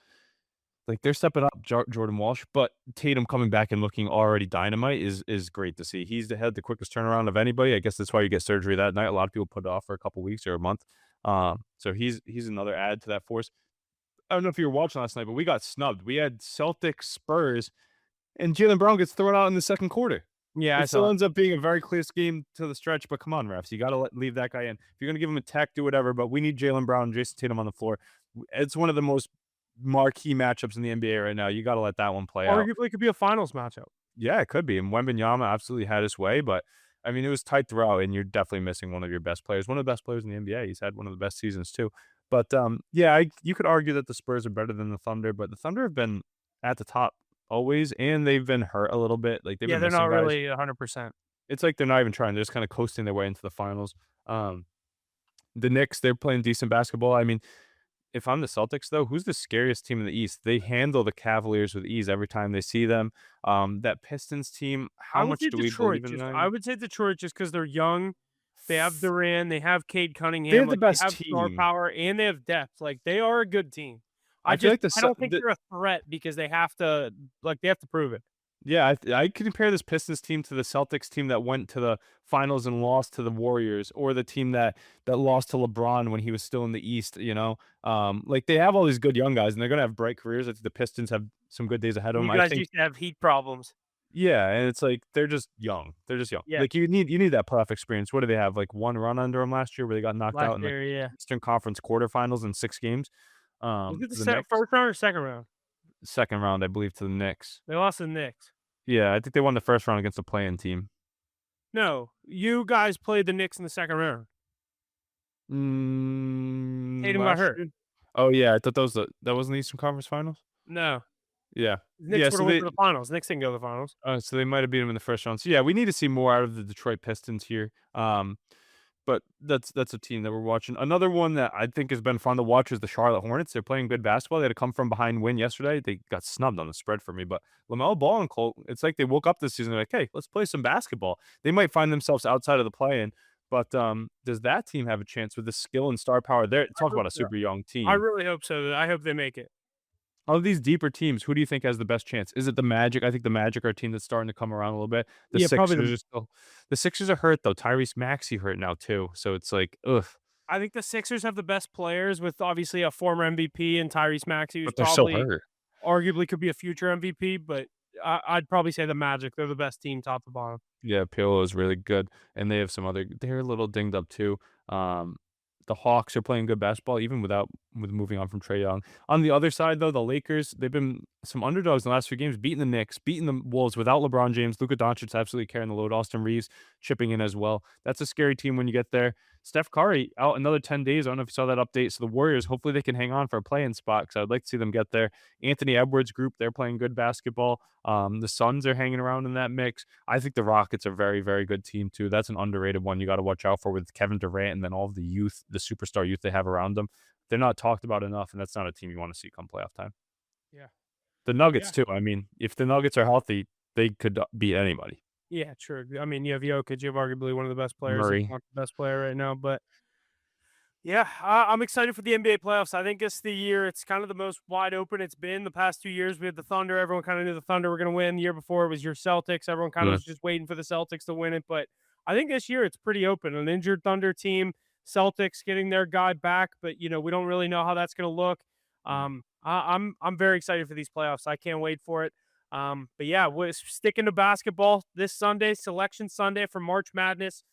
like they're stepping up. Jordan Walsh, but Tatum coming back and looking already dynamite is great to see. He's had the quickest turnaround of anybody. I guess that's why you get surgery that night. A lot of people put it off for a couple weeks or a month. So he's another add to that force. I don't know if you were watching last night, but we got snubbed. We had Celtics Spurs, and Jalen Brown gets thrown out in the second quarter. Yeah, I It still saw it. ends up being a very close game to the stretch, but come on, refs, you gotta leave that guy in. If you're gonna give him a tech, do whatever, but we need Jalen Brown and Jason Tatum on the floor. It's one of the most marquee matchups in the NBA right now. You gotta let that one play out. Arguably could be a finals matchup. Yeah, it could be, and Wembanyama absolutely had his way, but, I mean, it was tight throughout, and you're definitely missing one of your best players, one of the best players in the NBA. He's had one of the best seasons too. But, yeah, you could argue that the Spurs are better than the Thunder, but the Thunder have been at the top always, and they've been hurt a little bit, like, they've Yeah, been they're not missing guys. really 100%. It's like they're not even trying. They're just kinda coasting their way into the finals. The Knicks, they're playing decent basketball. I mean, if I'm the Celtics, though, who's the scariest team in the East? They handle the Cavaliers with ease every time they see them. That Pistons team, I how would much say do we believe Detroit. in I them? would say Detroit just because they're young. They have Duran, they have Cade They're Cunningham, the like, they best have star team. power, and they have depth, like, they are a good team. I feel like I don't think they're a threat because they have to prove it. yeah, I could compare this Pistons team to the Celtics team that went to the finals and lost to the Warriors, or the team that lost to LeBron when he was still in the East, you know? Like, they have all these good young guys, and they're gonna have bright careers. I think the Pistons have some good days ahead of You them. I guys think used to have heat problems. yeah, and it's like they're just young. They're just young. Yeah, Like, you need that playoff experience. What do they have? Like, 1 run under them last year where they got knocked last out in the year, yeah. Eastern Conference quarterfinals in 6 games, Was it the to the Knicks. first round or second round? Second round, I believe, to the Knicks. They lost to the Knicks. Yeah, I think they won the first round against the play-in team. No, you guys played the Knicks in the second round. Tatum got Last hurt. year? Oh, yeah, I thought that wasn't the Eastern Conference Finals? No, Yeah. the Yeah, Knicks would so have went to the finals. Knicks didn't go to the finals. so they might have beat them in the first round. So, yeah, we need to see more out of the Detroit Pistons here. but that's a team that we're watching. Another one that I think has been fun to watch is the Charlotte Hornets. They're playing good basketball. They had a come from behind win yesterday. They got snubbed on the spread for me, but LaMelo Ball and Colt, it's like they woke up this season. They're like, hey, let's play some basketball. They might find themselves outside of the play-in, but does that team have a chance with the skill and star power? There, I talk hope about a so. super young I team. really hope so. I hope they make it. Of these deeper teams, who do you think has the best chance? Is it the Magic? I think the Magic are a team that's starting to come around a little bit. The Yeah, probably Sixers are still the Sixers are hurt though. Tyrese Maxey hurt now too. So it's like, ugh, I think the Sixers have the best players with obviously a former MVP and Tyrese Maxey, who's but they're so probably hurt. arguably could be a future MVP, but I'd probably say the Magic. They're the best team top to bottom. Yeah, Piolo is really good, and they have some other they're a little dinged up too. Um, the Hawks are playing good basketball even with moving on from Trae Young. On the other side, though, the Lakers, they've been some underdogs in the last few games, beating the Knicks, beating the Wolves without LeBron James. Luka Doncic absolutely carrying the load. Austin Reeves chipping in as well. That's a scary team when you get there. Steph Curry out another 10 days. I don't know if you saw that update. So the Warriors, hopefully they can hang on for a play-in spot because I would like to see them get there. Anthony Edwards group, they're playing good basketball. The Suns are hanging around in that mix. I think the Rockets are very, very good team too. That's an underrated one you got to watch out for with Kevin Durant and then all of the youth, the superstar youth they have around them. They're not talked about enough, and that's not a team you want to see come playoff time. Yeah. The Nuggets Yeah. too. I mean, if the Nuggets are healthy, they could beat anybody. Yeah, true. I mean, you have Jokic, you have arguably one of the best players, if Murray, not the best player right now. But yeah, I'm excited for the NBA playoffs. I think it's the year. It's kind of the most wide open it's been the past 2 years. We had the Thunder. Everyone kind of knew the Thunder were going to win. The year before it was your Celtics. Everyone kind of yeah, was just waiting for the Celtics to win it. But I think this year it's pretty open. An injured Thunder team, Celtics getting their guy back, but we don't really know how that's going to look. I'm very excited for these playoffs. I can't wait for it. But yeah, we're sticking to basketball this Sunday, Selection Sunday for March Madness.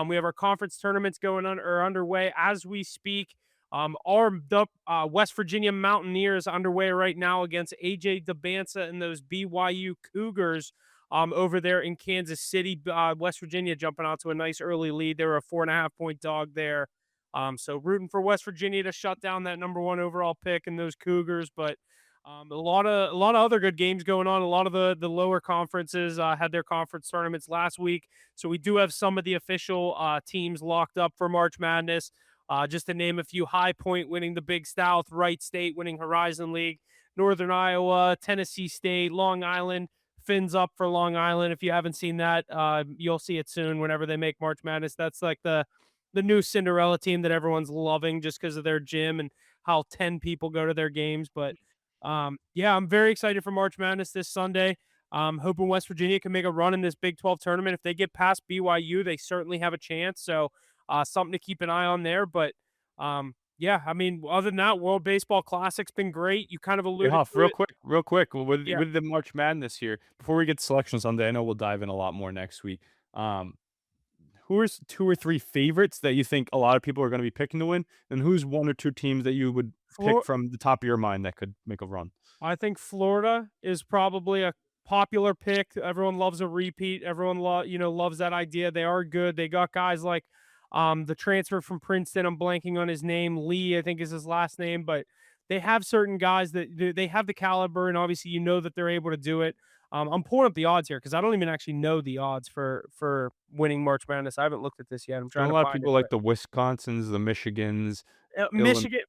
We have our conference tournaments going on or underway as we speak. Our West Virginia Mountaineers underway right now against AJ DeBansa and those BYU Cougars over there in Kansas City. West Virginia jumping out to a nice early lead. They were a 4.5 point dog there. So rooting for West Virginia to shut down that number one overall pick and those Cougars, but a lot of other good games going on. A lot of the lower conferences had their conference tournaments last week, so we do have some of the official teams locked up for March Madness. Just to name a few: High Point winning the Big South, Wright State winning Horizon League, Northern Iowa, Tennessee State, Long Island. Fins up for Long Island. If you haven't seen that, you'll see it soon whenever they make March Madness. That's like the new Cinderella team that everyone's loving just because of their gym and how 10 people go to their games. But yeah, I'm very excited for March Madness this Sunday. Hoping West Virginia can make a run in this Big 12 tournament. If they get past BYU, they certainly have a chance. So something to keep an eye on there. But yeah, I mean, other than that, World Baseball Classic's been great. You kind of hey, alluded Hoff, to it. real quick, with Yeah. the March Madness here, before we get to Selection Sunday, I know we'll dive in a lot more next week. Um, who are two or three favorites that you think a lot of people are going to be picking to win, and who's one or two teams that you would pick Flor- from the top of your mind that could make a run? I think Florida is probably a popular pick. Everyone loves a repeat. Everyone loves that idea. They are good. They got guys like the transfer from Princeton. I'm blanking on his name. Lee, I think is his last name, but they have certain guys that they have the caliber, and obviously that they're able to do it. I'm pulling up the odds here because I don't even actually know the odds for winning March Madness. I haven't looked at this yet. I'm You know, trying a to lot of find it, people but like the Wisconsins, the Michigans, Illinois. Michigan,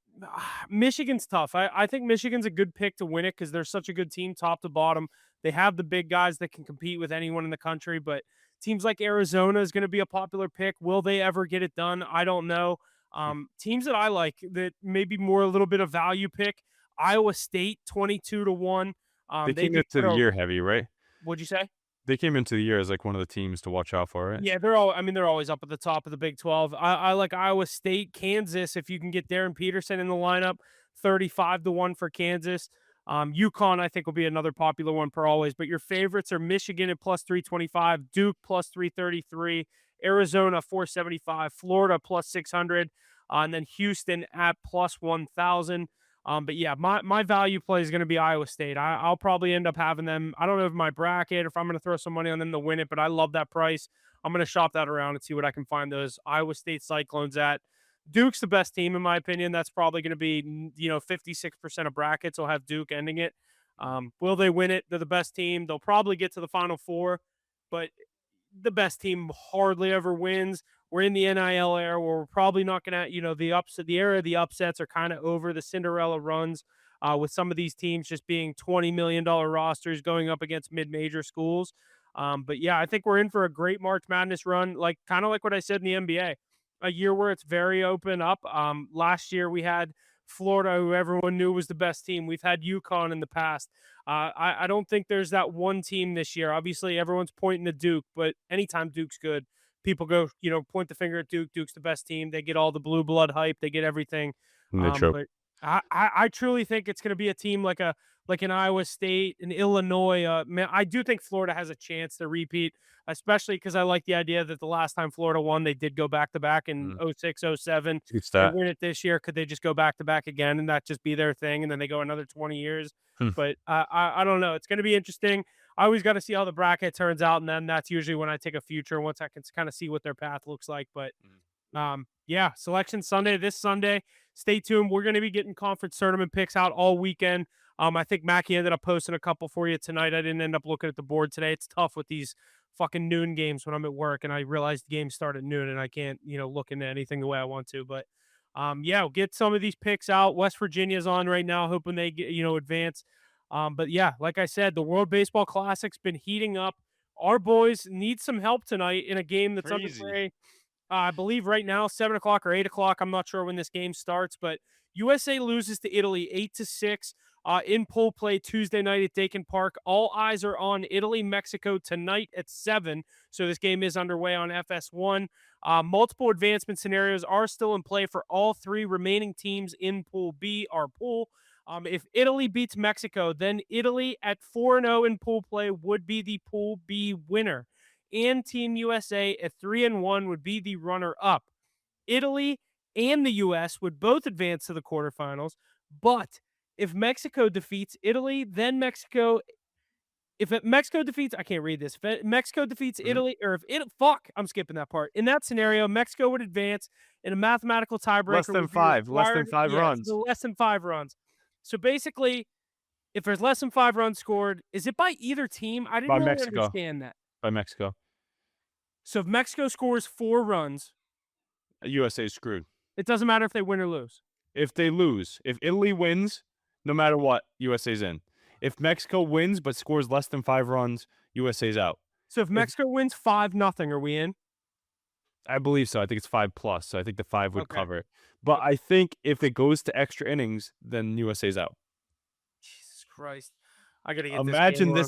Michigan's tough. I think Michigan's a good pick to win it because they're such a good team, top to bottom. They have the big guys that can compete with anyone in the country. But teams like Arizona is going to be a popular pick. Will they ever get it done? I don't know. Teams that I like that maybe more a little bit of value pick. Iowa State 22-1. They They came could into put the a. year heavy, right? What'd you say? They came into the year as like one of the teams to watch out for, right? Yeah, they're all. I mean, they're always up at the top of the Big 12. I like Iowa State, Kansas. If you can get Darren Peterson in the lineup, 35-1 for Kansas. UConn, I think, will be another popular one per always. But your favorites are Michigan at plus 325, Duke plus 333, Arizona 475, Florida plus 600, and then Houston at plus 1,000. But yeah, my value play is going to be Iowa State. I'll probably end up having them. I don't know if my bracket, if I'm going to throw some money on them to win it, but I love that price. I'm going to shop that around and see what I can find those Iowa State Cyclones at. Duke's the best team in my opinion. That's probably going to be 56% of brackets will have Duke ending it. Will they win it? They're the best team. They'll probably get to the Final Four, but the best team hardly ever wins. we're in the NIL era where we're probably not going to, the era of the upsets are kind of over. The Cinderella runs with some of these teams just being $20 million rosters going up against mid-major schools. But yeah, I think we're in for a great March Madness run, like kind of like what I said in the NBA, a year where it's very open up. Last year we had Florida, who everyone knew was the best team. We've had UConn in the past. I don't think there's that one team this year. Obviously, everyone's pointing to Duke, but anytime Duke's good, people go, point the finger at Duke. Duke's the best team. They get all the blue blood hype. They get everything. And they choke. But I truly think it's going to be a team like an Iowa State, an Illinois. Man, I do think Florida has a chance to repeat, especially because I like the idea that the last time Florida won, they did go back to back in Mm. 06, 07. It's They that. win it this year. Could they just go back to back again and that just be their thing? And then they go another 20 years. Hmm. But I don't know. It's going to be interesting. I always got to see how the bracket turns out. And then that's usually when I take a future once I can kind of see what their path looks like. But yeah, Selection Sunday this Sunday. Stay tuned. We're going to be getting conference tournament picks out all weekend. I think Mackie ended up posting a couple for you tonight. I didn't end up looking at the board today. It's tough with these fucking noon games when I'm at work, and I realize the games start at noon, and I can't, look into anything the way I want to. But yeah, we'll get some of these picks out. West Virginia's on right now, hoping they get, advance. But yeah, like I said, the World Baseball Classic's been heating up. Our boys need some help tonight in a game that's Crazy. underway. I believe right now, 7 o'clock or 8 o'clock. I'm not sure when this game starts, but USA loses to Italy 8-6 in pool play Tuesday night at Dakin Park. All eyes are on Italy, Mexico tonight at 7. So this game is underway on FS1. Multiple advancement scenarios are still in play for all three remaining teams in Pool B, our pool. If Italy beats Mexico, then Italy at 4-0 in pool play would be the Pool B winner, and Team USA at 3-1 would be the runner up. Italy and the US would both advance to the quarterfinals, but if Mexico defeats Italy, then Mexico defeats, I can't read this. If Mexico defeats Mhm. Italy, or if it, fuck, I'm skipping that part. In that scenario, Mexico would advance, and a mathematical Less tiebreaker than would be 5. Less than required. 5 Yes, the runs less than 5 runs. So basically, if there's less than 5 runs scored, is it by either team? I didn't by really Mexico. understand that. By Mexico. So if Mexico scores 4 runs, USA is screwed. it doesn't matter if they win or lose. If they lose, if Italy wins, no matter what, USA's in. If Mexico wins but scores less than 5 runs, USA's out. So if If Mexico wins 5-0, are we in? I believe so. I think it's 5 plus, so I think the 5 would Okay. cover it. But I think if it goes to extra innings, then USA's out. Jesus Christ. I got to get this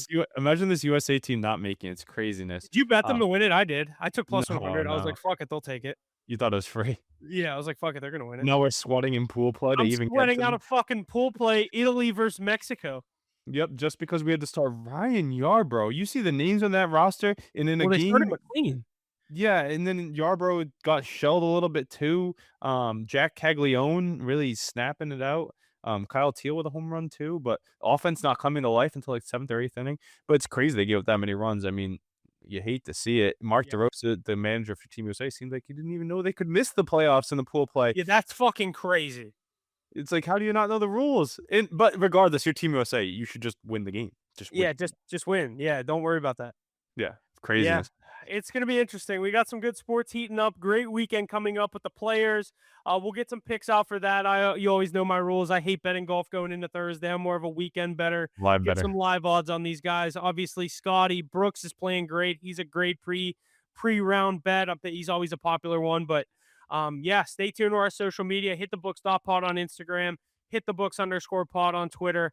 game on. Imagine this USA team not making it. It's craziness. Did you bet them Um, to win it? I did. I took plus no, 100. I was no. like, fuck it, they'll take it. You thought it was free. Yeah, I was like, fuck it, they're going to win it. Now we're sweating in pool play to I'm even get sweating out them. a fucking pool play, Italy versus Mexico. Yep, just because we had to start Ryan Yarbrough. You see the names on that roster, and in a Well, they started game, McLean. yeah, and then Yarbrough got shelled a little bit too. Jack Caglione really snapping it out. Kyle Teal with a home run too, but offense not coming to life until like 7th or 8th inning. But it's crazy they gave up that many runs. I mean, you hate to see it. Mark Yeah. DeRosa, the manager for Team USA, seemed like he didn't even know they could miss the playoffs in the pool play. Yeah, that's fucking crazy. It's like, how do you not know the rules? But regardless, your Team USA, you should just win the game. Just win. Yeah, just win. Yeah, don't worry about that. Yeah, Yeah, craziness. it's going to be interesting. We got some good sports heating up. Great weekend coming up with the players. We'll get some picks out for that. You always know my rules. I hate betting golf going into Thursday. I'm more of a weekend better. Live Get better. some live odds on these guys. Obviously, Scotty Brooks is playing great. He's a great pre-round bet. He's always a popular one. But yeah, stay tuned to our social media. Hit the books.pod on Instagram. Hit the books_pod on Twitter.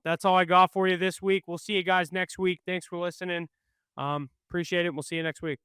That's all I got for you this week. We'll see you guys next week. Thanks for listening. Appreciate it. We'll see you next week.